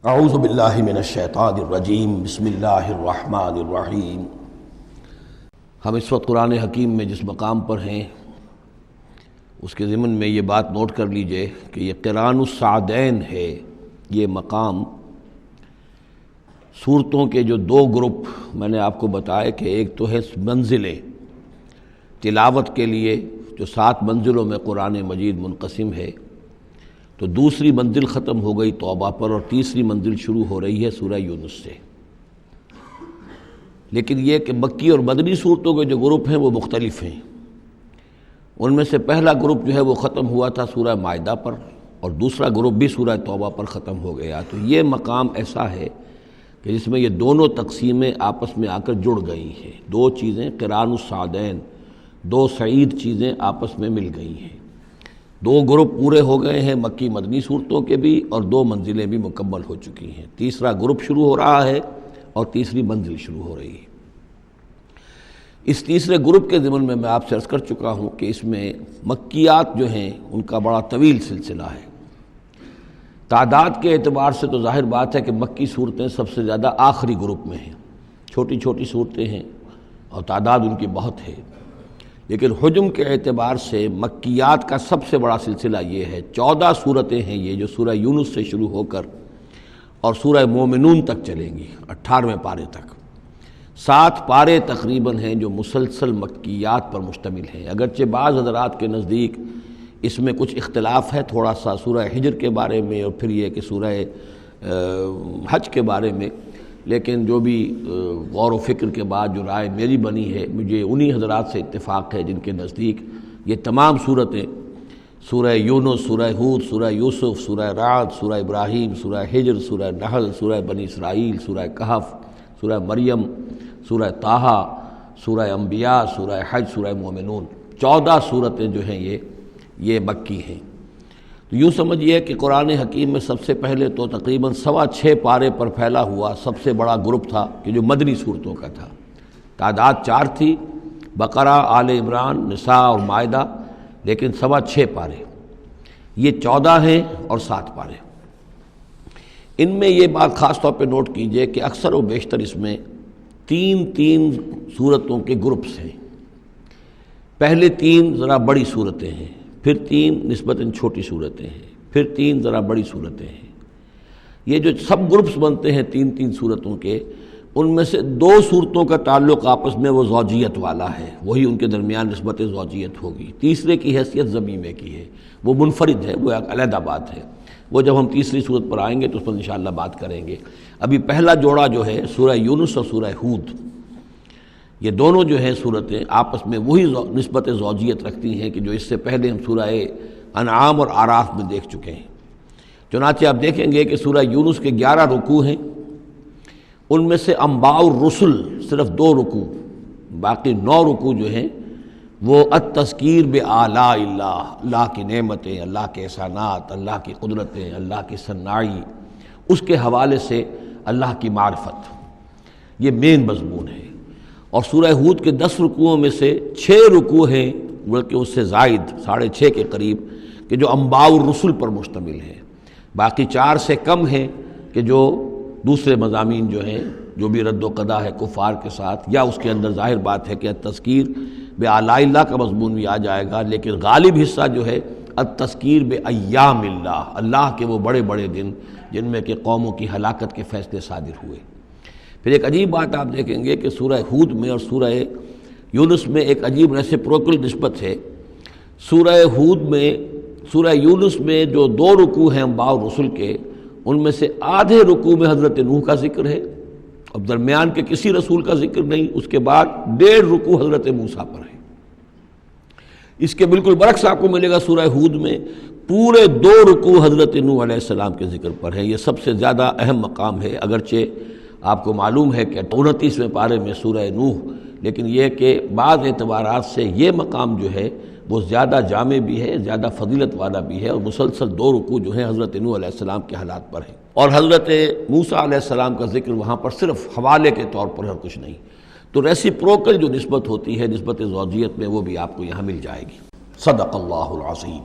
اعوذ باللہ من الشیطان الرجیم بسم اللہ الرحمن الرحیم۔ ہم اس وقت قرآن حکیم میں جس مقام پر ہیں اس کے ضمن میں یہ بات نوٹ کر لیجئے کہ یہ قران الصعدین ہے۔ یہ مقام صورتوں کے جو دو گروپ میں نے آپ کو بتایا کہ ایک تو ہے منزلیں تلاوت کے لیے جو 7 منزلوں میں قرآن مجید منقسم ہے، تو دوسری منزل ختم ہو گئی توبہ پر اور تیسری منزل شروع ہو رہی ہے سورہ یونس سے۔ لیکن یہ کہ مکی اور مدنی صورتوں کے جو گروپ ہیں وہ مختلف ہیں۔ ان میں سے پہلا گروپ جو ہے وہ ختم ہوا تھا سورہ مائدہ پر، اور دوسرا گروپ بھی سورہ توبہ پر ختم ہو گیا۔ تو یہ مقام ایسا ہے کہ جس میں یہ دونوں تقسیمیں آپس میں آ کر جڑ گئی ہیں، دو چیزیں قران الصعدین، دو سعید چیزیں آپس میں مل گئی ہیں۔ دو گروپ پورے ہو گئے ہیں مکی مدنی صورتوں کے بھی، اور 2 منزلیں بھی مکمل ہو چکی ہیں۔ تیسرا گروپ شروع ہو رہا ہے اور تیسری منزل شروع ہو رہی ہے۔ اس تیسرے گروپ کے ضمن میں آپ سے عرض کر چکا ہوں کہ اس میں مکیات جو ہیں ان کا بڑا طویل سلسلہ ہے۔ تعداد کے اعتبار سے تو ظاہر بات ہے کہ مکی صورتیں سب سے زیادہ آخری گروپ میں ہیں، چھوٹی چھوٹی صورتیں ہیں اور تعداد ان کی بہت ہے، لیکن حجم کے اعتبار سے مکیات کا سب سے بڑا سلسلہ یہ ہے۔ 14 صورتیں ہیں یہ جو سورہ یونس سے شروع ہو کر اور سورہ مومنون تک چلیں گی، 18ویں پارے تک۔ 7 پارے تقریباً ہیں جو مسلسل مکیات پر مشتمل ہیں، اگرچہ بعض حضرات کے نزدیک اس میں کچھ اختلاف ہے تھوڑا سا سورہ حجر کے بارے میں اور پھر یہ کہ سورہ حج کے بارے میں، لیکن جو بھی غور و فکر کے بعد جو رائے میری بنی ہے، مجھے انہی حضرات سے اتفاق ہے جن کے نزدیک یہ تمام صورتیں سورہ یونس، سورہ ہود، سورہ یوسف، سورہ رعد، سورہ ابراہیم، سورہ حجر، سورہ نحل، سورہ بنی اسرائیل، سورہ کہف، سورہ مریم، سورہ طٰہٰ، سورہ انبیاء، سورہ حج، سورہ مومنون، 14 صورتیں جو ہیں یہ مکی ہیں۔ تو یوں سمجھیے کہ قرآن حکیم میں سب سے پہلے تو تقریباً 6.25 پارے پر پھیلا ہوا سب سے بڑا گروپ تھا کہ جو مدنی صورتوں کا تھا۔ تعداد 4 تھی، بقرہ، آل عمران، نساء اور مائدہ، لیکن 6.25 پارے، یہ 14 ہیں اور 7 پارے۔ ان میں یہ بات خاص طور پہ نوٹ کیجئے کہ اکثر و بیشتر اس میں 3 صورتوں کے گروپس ہیں۔ پہلے 3 ذرا بڑی صورتیں ہیں، پھر 3 نسبتاً چھوٹی صورتیں ہیں، پھر 3 ذرا بڑی صورتیں ہیں۔ یہ جو سب گروپس بنتے ہیں 3 صورتوں کے، ان میں سے 2 صورتوں کا تعلق آپس میں وہ زوجیت والا ہے، وہی ان کے درمیان نسبت زوجیت ہوگی۔ تیسرے کی حیثیت ضمیمے کی ہے، وہ منفرد ہے، وہ ایک علیحدہ بات ہے۔ وہ جب ہم تیسری صورت پر آئیں گے تو اس پر انشاءاللہ بات کریں گے۔ ابھی پہلا جوڑا جو ہے سورہ یونس اور سورہ ہود، یہ دونوں جو ہیں صورتیں آپس میں وہی نسبت زوجیت رکھتی ہیں کہ جو اس سے پہلے ہم سورہ انعام اور اعراف میں دیکھ چکے ہیں۔ چنانچہ آپ دیکھیں گے کہ سورہ یونس کے 11 رکوع ہیں، ان میں سے انباء الرسل صرف 2 رکوع، باقی 9 رکوع جو ہیں وہ التذکیر بآلاء اللہ، اللہ کی نعمتیں، اللہ کے احسانات، اللہ کی قدرتیں، اللہ کی صناعی، اس کے حوالے سے اللہ کی معرفت، یہ مین مضمون ہے۔ اور سورہ ہود کے 10 رکوعوں میں سے 6 رکوع ہیں بلکہ اس سے زائد 6.5 کے قریب کہ جو انباء الرسل پر مشتمل ہیں، باقی 4 سے کم ہیں کہ جو دوسرے مضامین جو ہیں، جو بھی رد و قضا ہے کفار کے ساتھ، یا اس کے اندر ظاہر بات ہے کہ التذکیر بآلاء اللہ کا مضمون بھی آ جائے گا، لیکن غالب حصہ جو ہے التذکیر بایام اللہ، اللہ کے وہ بڑے بڑے دن جن میں کہ قوموں کی ہلاکت کے فیصلے صادر ہوئے۔ پھر ایک عجیب بات آپ دیکھیں گے کہ سورہ ہود میں اور سورہ یونس میں ایک عجیب ریسیپروکل نسبت ہے۔ سورہ ہود میں، سورہ یونس میں جو 2 رکوع ہیں انباء الرسل کے، ان میں سے آدھے رکوع میں حضرت نوح کا ذکر ہے، اب درمیان کے کسی رسول کا ذکر نہیں، اس کے بعد 1.5 رکوع حضرت موسیٰ پر ہے۔ اس کے بالکل برعکس آپ کو ملے گا سورہ ہود میں پورے 2 رکوع حضرت نوح علیہ السلام کے ذکر پر ہیں۔ یہ سب سے زیادہ اہم مقام ہے، اگرچہ آپ کو معلوم ہے کہ 29ویں پارے میں سورہ نوح، لیکن یہ کہ بعض اعتبارات سے یہ مقام جو ہے وہ زیادہ جامع بھی ہے، زیادہ فضیلت والا بھی ہے، اور مسلسل 2 رکوع جو ہیں حضرت نوح علیہ السلام کے حالات پر ہیں، اور حضرت موسیٰ علیہ السلام کا ذکر وہاں پر صرف حوالے کے طور پر ہے اور کچھ نہیں۔ تو ریسیپروکل جو نسبت ہوتی ہے نسبت زوجیت میں، وہ بھی آپ کو یہاں مل جائے گی۔ صدق اللہ العظیم۔